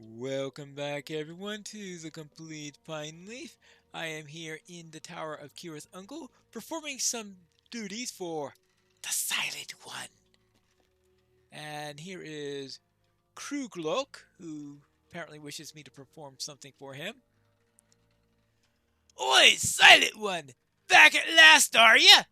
Welcome back everyone to the complete Pineleaf. I am here in the Tower of Kira's uncle performing some duties for the Silent One. And here is Kruglok, who apparently wishes me to perform something for him. Oi, Silent One! Back at last, are ya?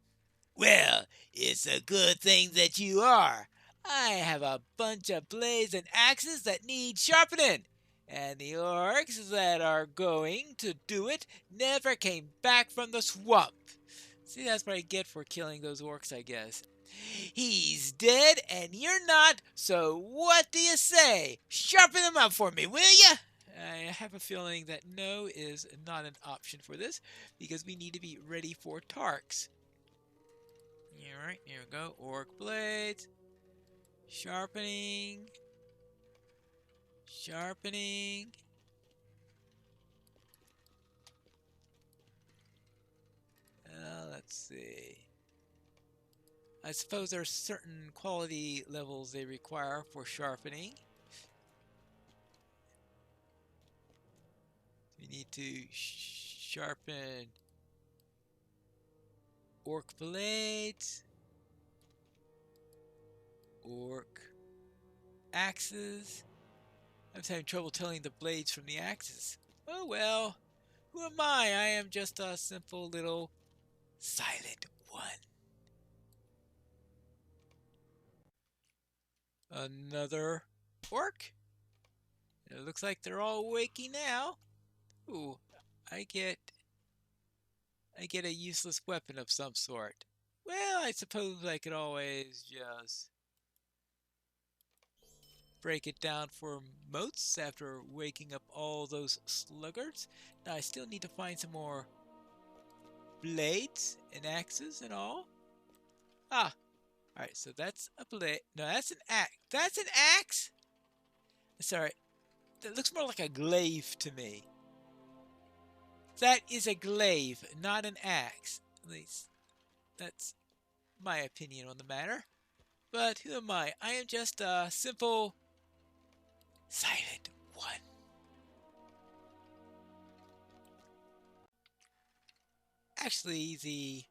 Well, it's a good thing that you are. I have a bunch of blades and axes that need sharpening, and the orcs that are going to do it never came back from the swamp. See, that's what I get for killing those orcs, I guess. He's dead and you're not, so what do you say? Sharpen them up for me, will ya? I have a feeling that no is not an option for this, because we need to be ready for Tarks. Alright, here we go. Orc blades. Sharpening. Sharpening. Let's see. I suppose there are certain quality levels they require for sharpening. We need to sharpen orc blades, orc axes. I'm having trouble telling the blades from the axes. Oh well, who am I? I am just a simple little silent one. Another orc. It looks like they're all waking now. Ooh, I get a useless weapon of some sort. Well, I suppose I could always just break it down for motes after waking up all those sluggards. Now I still need to find some more blades and axes and all. Ah, alright, so that's a blade. No, that's an axe. That's an axe? Sorry, that looks more like a glaive to me. That is a glaive, not an axe. At least, that's my opinion on the matter. But who am I? I am just a simple silent one. Actually, the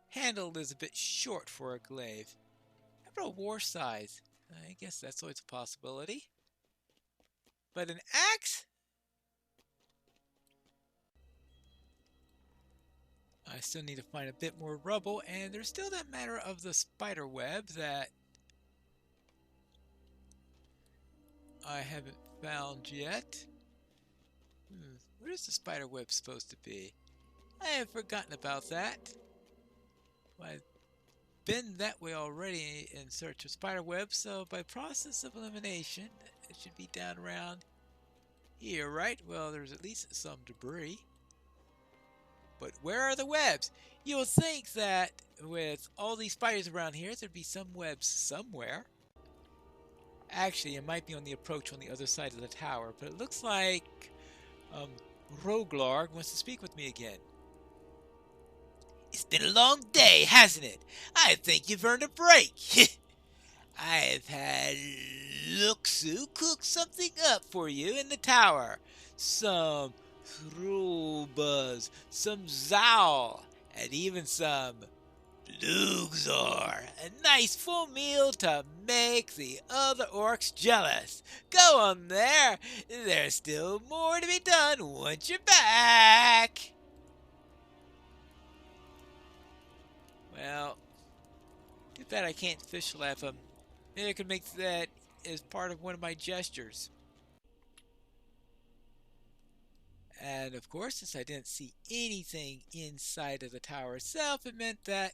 handle is a bit short for a glaive. How about a war size? I guess that's always a possibility. But an axe? I still need to find a bit more rubble, and there's still that matter of the spider web that I haven't found yet. Where is the spider web supposed to be? I have forgotten about that. I've been that way already in search of spider webs, so by process of elimination, it should be down around here, right? Well, there's at least some debris. But where are the webs? You would think that with all these spiders around here, there'd be some webs somewhere. Actually, it might be on the approach on the other side of the tower, but it looks like Roglarg wants to speak with me again. It's been a long day, hasn't it? I think you've earned a break. I've had Luxu cook something up for you in the tower. Some Thrulbuzz, some Zal, and even some Luxor. A nice full meal to make the other orcs jealous. Go on there. There's still more to be done once you're back. Well, too bad I can't fish laugh him. Maybe I could make that as part of one of my gestures. And of course, since I didn't see anything inside of the tower itself, it meant that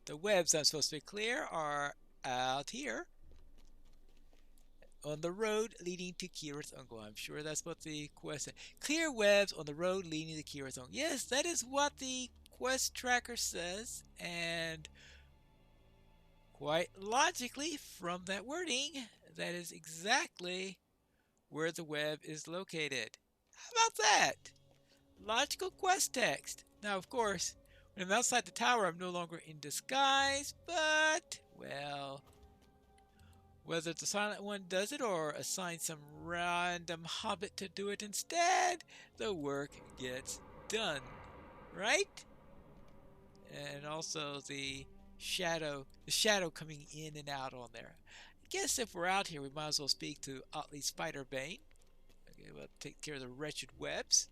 the webs I'm supposed to clear are out here on the road leading to Kira's uncle. I'm sure that's what the quest said. Clear webs on the road leading to Kira's uncle. Yes, that is what the quest tracker says, and quite logically from that wording, that is exactly where the web is located. How about that? Logical quest text. Now, of course, when I'm outside the tower, I'm no longer in disguise, but, well, Whether the Silent One does it or assigns some random hobbit to do it instead, the work gets done, right? And also the shadow coming in and out on there. I guess if we're out here, we might as well speak to Otley Spiderbane. Okay, we'll take care of the wretched webs.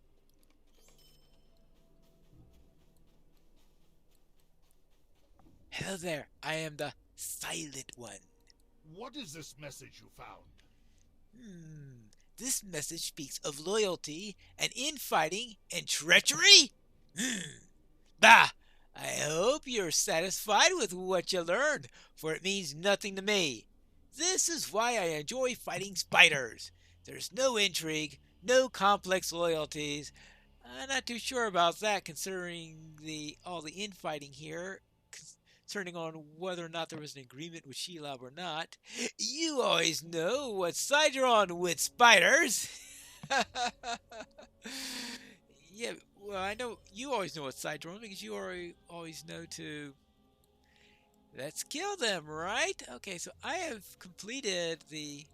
Hello there, I am the Silent One. What is this message you found? This message speaks of loyalty and infighting and treachery? Bah! I hope you're satisfied with what you learned, for it means nothing to me. This is why I enjoy fighting spiders. There's no intrigue, no complex loyalties. I'm not too sure about that, considering all the infighting here, concerning on whether or not there was an agreement with Shelob or not. You always know what side you're on with spiders. Yeah, well, I know you always know what side you're on because you always know to let's kill them, right? Okay, so I have completed the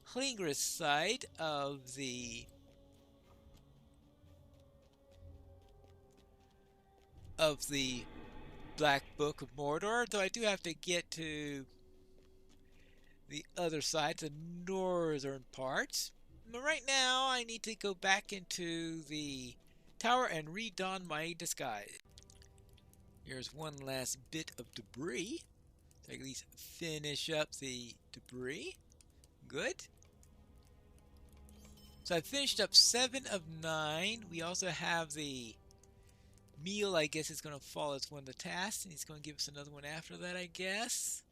Klingris side of the Black Book of Mordor, though I do have to get to the other side, the northern parts. But right now, I need to go back into the tower and redon my disguise. Here's one last bit of debris. So at least finish up the debris. Good. So I finished up 7 of 9. We also have the meal, I guess, is going to fall as one of the tasks. And he's going to give us another one after that, I guess.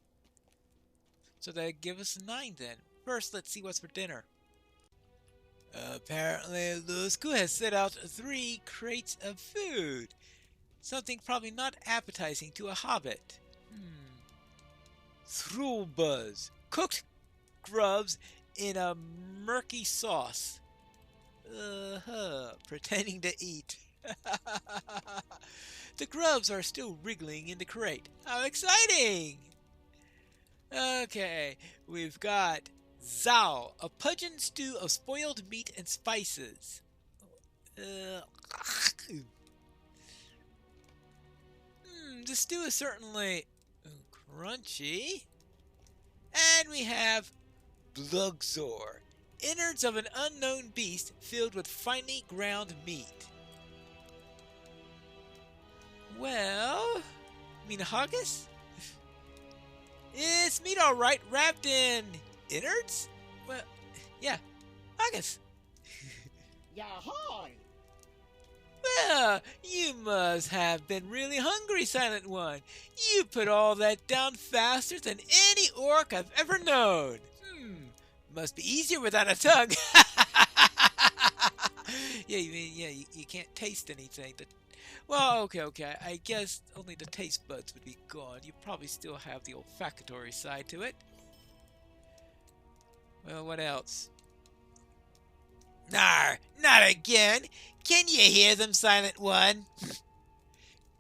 So that'll give us 9 then. First, let's see what's for dinner. Apparently, Lusku has set out 3 crates of food. Something probably not appetizing to a hobbit. Thrulbuzz. Cooked grubs in a murky sauce. Pretending to eat. The grubs are still wriggling in the crate. How exciting! Okay, we've got Zao, a pungent stew of spoiled meat and spices. The stew is certainly crunchy. And we have Blugzor, innards of an unknown beast filled with finely ground meat. Well, you mean a haggis? It's meat alright, wrapped in innards? Well, yeah, haggis. Yahoy! Well, you must have been really hungry, Silent One. You put all that down faster than any orc I've ever known. Must be easier without a tongue. Yeah, you can't taste anything. Well, okay. I guess only the taste buds would be gone. You probably still have the olfactory side to it. Well, what else? Nar, not again. Can you hear them, Silent One?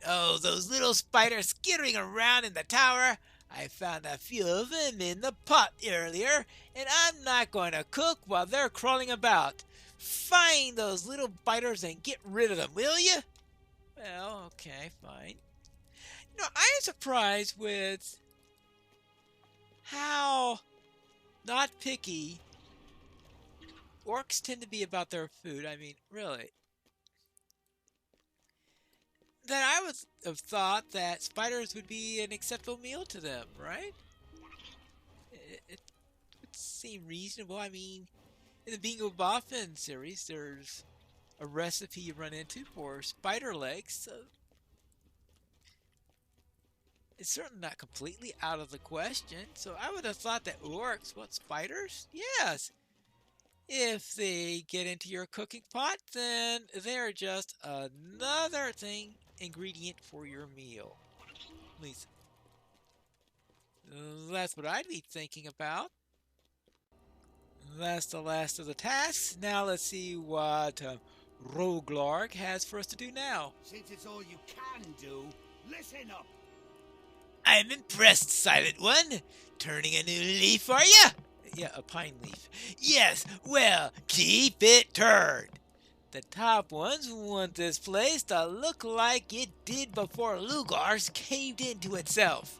Oh, those little spiders skittering around in the tower. I found a few of them in the pot earlier, and I'm not going to cook while they're crawling about. Find those little biters and get rid of them, will you? Well, okay, fine. You know, I am surprised with how not picky orcs tend to be about their food. I mean, really. That I would have thought that spiders would be an acceptable meal to them, right? It would seem reasonable. I mean, in the Bingo Boffin series, there's a recipe you run into for spider legs, so it's certainly not completely out of the question. So I would have thought that orcs, what, spiders? Yes. If they get into your cooking pot, then they're just another ingredient for your meal. At least that's what I'd be thinking about. That's the last of the tasks. Now let's see what Roglarg has for us to do now. Since it's all you can do, listen up. I'm impressed, Silent One. Turning a new leaf, are ya? Yeah, a pine leaf. Yes, well, keep it turned. The top ones want this place to look like it did before Lugar's caved into itself.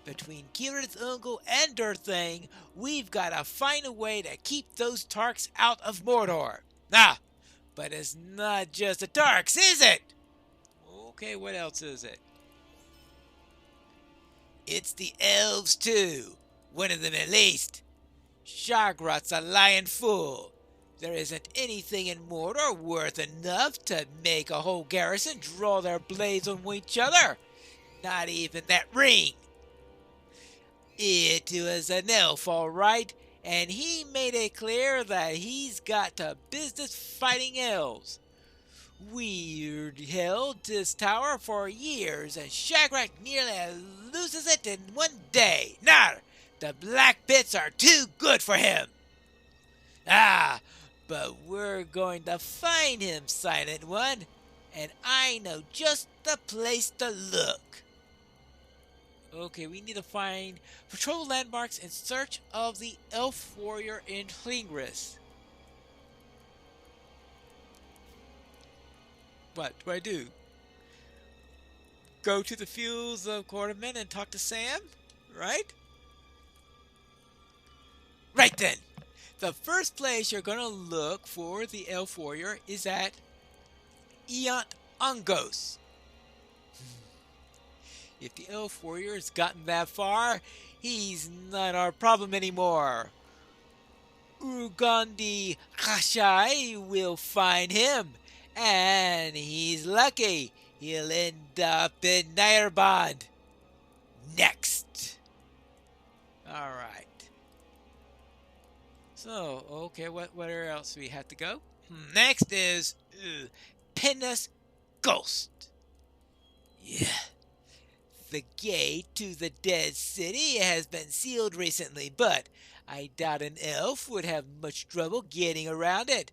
Between Kirith Ungol and Durthang, we've got to find a way to keep those Tarks out of Mordor. Ah, but it's not just the Tarks, is it? Okay, what else is it? It's the elves too. One of them at least. Shagrot's a lying fool. There isn't anything in Mordor worth enough to make a whole garrison draw their blades on each other. Not even that ring. It was an elf, all right, and he made it clear that he's got to business fighting elves. We held this tower for years, and Shagrot nearly loses it in one day. Nah, the black bits are too good for him. Ah, but we're going to find him, Silent One, and I know just the place to look. Okay, we need to find patrol landmarks in search of the elf warrior in Hlingris. What do I do? Go to the fields of Quarterman and talk to Sam? Right? Right then! The first place you're gonna look for the elf warrior is at Eont Ungos. If the elf warrior has gotten that far, he's not our problem anymore. Urgandi Kashai will find him, and he's lucky. He'll end up in Nairband. Next. Alright. So, okay, where else do we have to go? Next is Pinus Ghost. Yeah. The gate to the Dead City has been sealed recently, but I doubt an elf would have much trouble getting around it.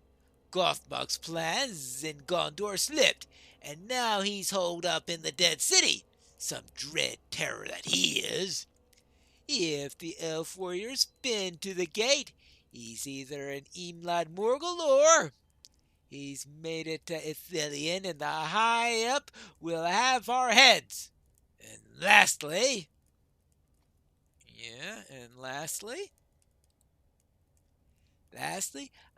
Gothmog's plans in Gondor slipped, and now he's holed up in the Dead City. Some dread terror that he is. If the elf warrior's been to the gate, he's either an Imlad Morgul or he's made it to Ithilien, and the high up will have our heads. And lastly,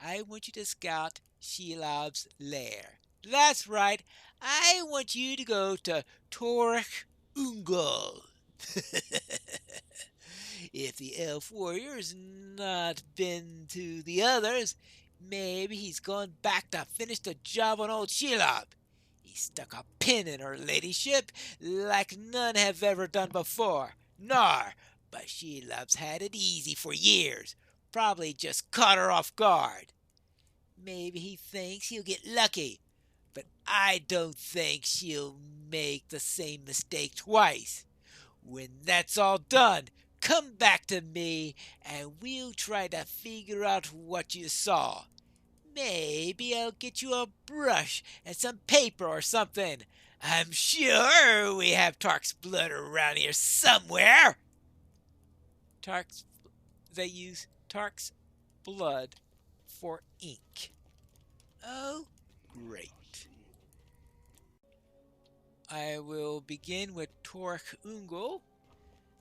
I want you to scout Shelob's lair. That's right, I want you to go to Torch Ungol. If the elf warrior's not been to the others, maybe he's gone back to finish the job on old Shelob. He stuck a pin in her ladyship like none have ever done before. Nar, but Shelob's had it easy for years. Probably just caught her off guard. Maybe he thinks he'll get lucky, but I don't think she'll make the same mistake twice. When that's all done, come back to me and we'll try to figure out what you saw. Maybe I'll get you a brush and some paper or something. I'm sure we have Tark's blood around here somewhere. They use Tark's blood for ink. Oh, great. I will begin with Torch Ungol.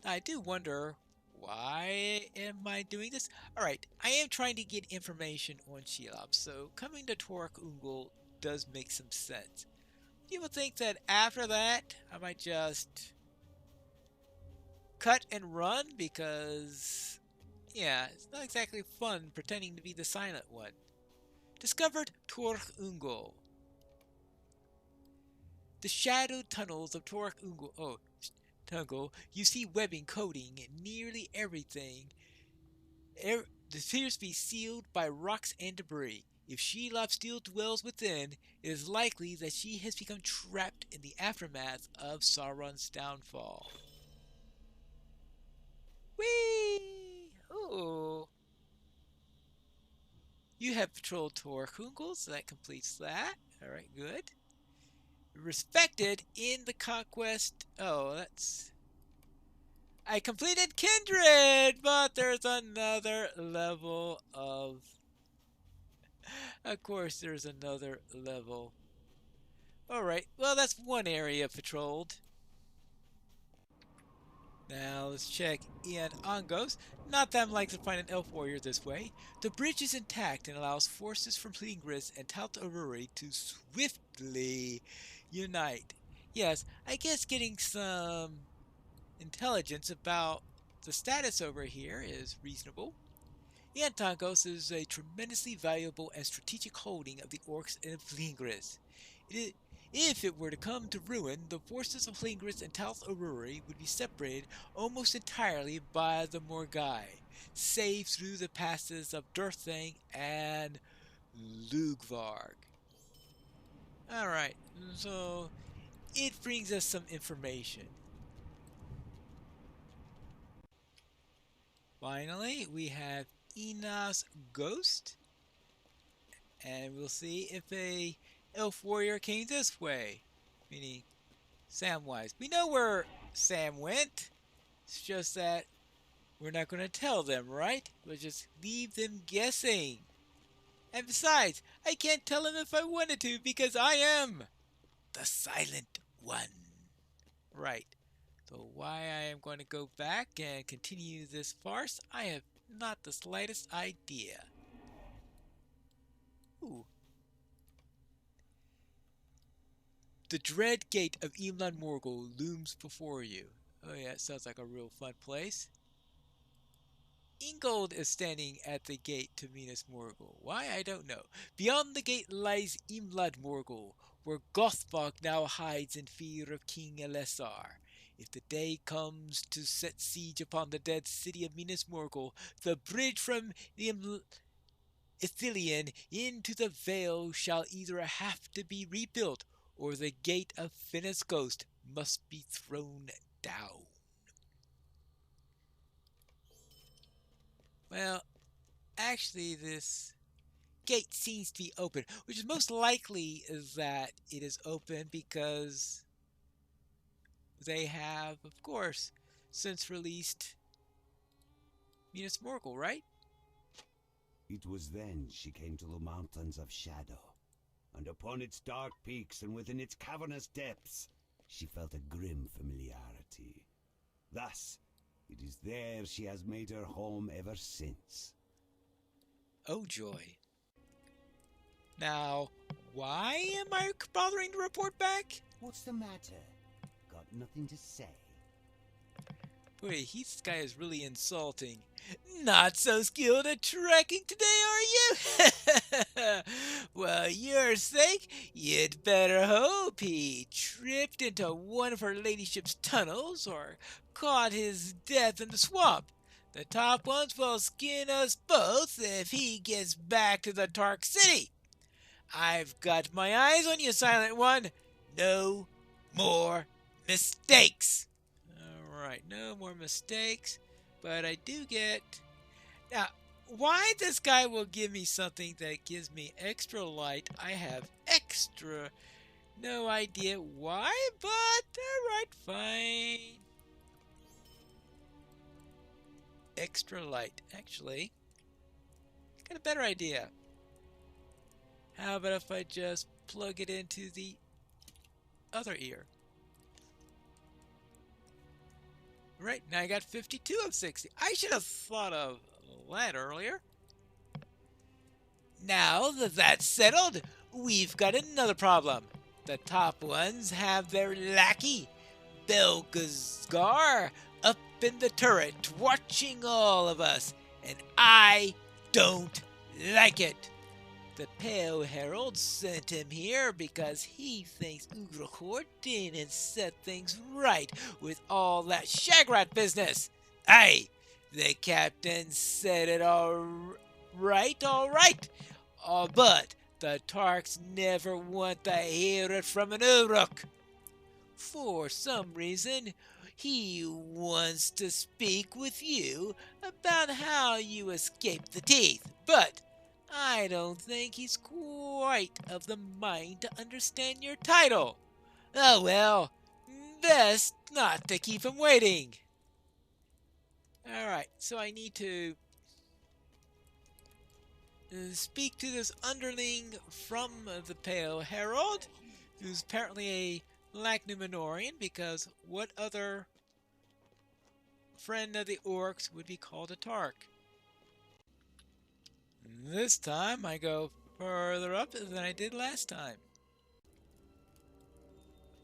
I do wonder, why am I doing this? Alright, I am trying to get information on Shelob, so coming to Torch Ungol does make some sense. You would think that after that, I might just cut and run, because, yeah, it's not exactly fun pretending to be the silent one. Discovered Torch Ungol. The shadowed tunnels of Torch Ungol. You see webbing coating nearly everything. It appears to be sealed by rocks and debris. If Shelob still dwells within, it is likely that she has become trapped in the aftermath of Sauron's downfall. Whee! Oh. You have patrolled Torch Ungol, so that completes that. Alright, good. Respected in the conquest. Oh, that's I completed Kindred, but there's another level of... Of course, there's another level. Alright, well, that's one area patrolled. Now let's check in Angos. Not that I'm likely to find an elf warrior this way. The bridge is intact and allows forces from Plingris and Tal'Ururi to swiftly unite. Yes, I guess getting some intelligence about the status over here is reasonable. Antangos is a tremendously valuable and strategic holding of the orcs and Plingris. If it were to come to ruin, the forces of Plingris and Tal'Ururi would be separated almost entirely by the Morgai, save through the passes of Durthang and Lugvarg. Alright, so it brings us some information. Finally, we have Ena's ghost, and we'll see if a elf warrior came this way, meaning Samwise. We know where Sam went. It's just that we're not going to tell them, right? We'll just leave them guessing. And besides, I can't tell them if I wanted to because I am the Silent One. Right. So why I am going to go back and continue this farce, I have not the slightest idea. Ooh. The dread gate of Imlan Morgul looms before you. Oh yeah, it sounds like a real fun place. Ingold is standing at the gate to Minas Morgul. Why, I don't know. Beyond the gate lies Imlad Morgul, where Gothbog now hides in fear of King Elessar. If the day comes to set siege upon the dead city of Minas Morgul, the bridge from Ithilien into the Vale shall either have to be rebuilt, or the gate of Finis Ghost must be thrown down. Well, actually this gate seems to be open, which is most likely is that it is open because they have, of course, since released Minas Morgul, right? It was then she came to the Mountains of Shadow, and upon its dark peaks and within its cavernous depths, she felt a grim familiarity. Thus, it is there she has made her home ever since. Oh joy. Now, why am I bothering to report back? What's the matter? Got nothing to say? Boy, this guy is really insulting. Not so skilled at trekking today, are you? Well, your sake, you'd better hope he tripped into one of her ladyship's tunnels or caught his death in the swamp. The top ones will skin us both if he gets back to the Tark City. I've got my eyes on you, Silent One. No more mistakes. Alright, no more mistakes. But I do get... Now, why this guy will give me something that gives me extra light, I have extra... No idea why, but alright, fine. Extra light. Actually, got a better idea. How about if I just plug it into the other ear? Right, now I got 52 of 60. I should have thought of that earlier. Now that that's settled, we've got another problem. The top ones have their lackey, Belgazgar, up in the turret watching all of us, and I don't like it. The Pale Herald sent him here because he thinks Ugrachor didn't set things right with all that shagrat business. Aye, the captain said it all right. But the Tarks never want to hear it from an Uruk. For some reason, he wants to speak with you about how you escaped the teeth, but I don't think he's quite of the mind to understand your title. Oh well, best not to keep him waiting. Alright, so I need to speak to this underling from the Pale Herald, who's apparently a Lacnumenorian, because what other friend of the orcs would be called a Tark? This time I go further up than I did last time.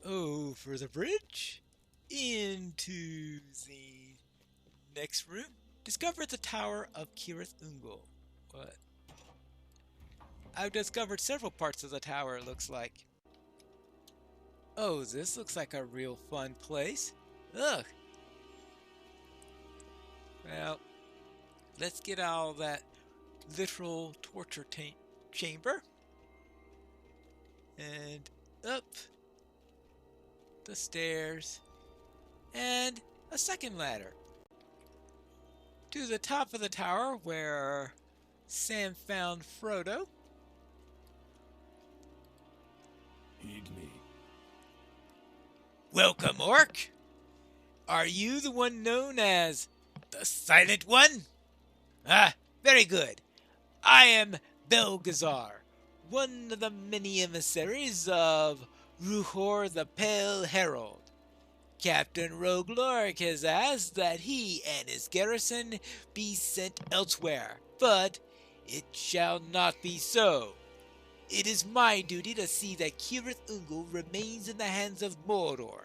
Over the bridge, into the next room. Discover the Tower of Kirith Ungol. What? I've discovered several parts of the tower, it looks like. Oh, this looks like a real fun place. Ugh. Well, let's get out of that literal torture chamber. And up the stairs. And a second ladder. To the top of the tower where Sam found Frodo. Heed me. Welcome, Orc! Are you the one known as the Silent One? Ah, very good. I am Belgazar, one of the many emissaries of Ruhor the Pale Herald. Captain Roglork has asked that he and his garrison be sent elsewhere, but it shall not be so. It is my duty to see that Kirith Ungol remains in the hands of Mordor,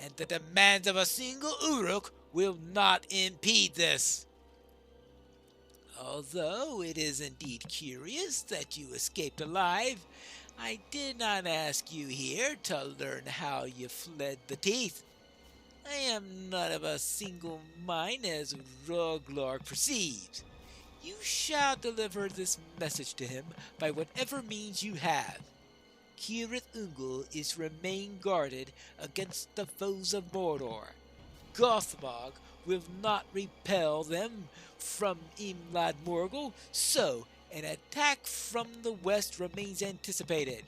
and the demands of a single Uruk will not impede this. Although it is indeed curious that you escaped alive, I did not ask you here to learn how you fled the teeth. I am not of a single mind as Roglork perceives. You shall deliver this message to him by whatever means you have. Kirith Ungol is remain guarded against the foes of Mordor. Gothmog will not repel them from Imlad Morgul, so an attack from the west remains anticipated.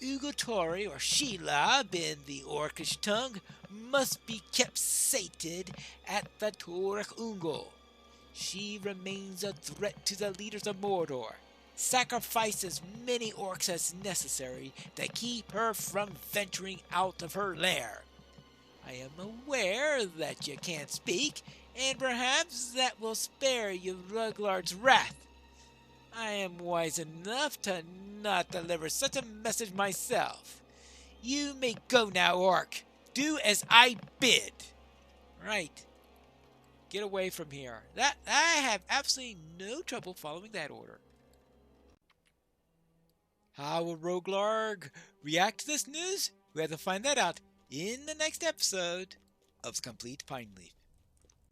Ugotori, or Shelob in the Orcish tongue, must be kept sated at the Torach Ungol. She remains a threat to the leaders of Mordor. Sacrifice as many orcs as necessary to keep her from venturing out of her lair. I am aware that you can't speak, and perhaps that will spare you Ruglard's wrath. I am wise enough to not deliver such a message myself. You may go now, Orc. Do as I bid. Right. Get away from here. That I have absolutely no trouble following that order. How will Roglarg react to this news? We have to find that out in the next episode of Complete Pineleaf.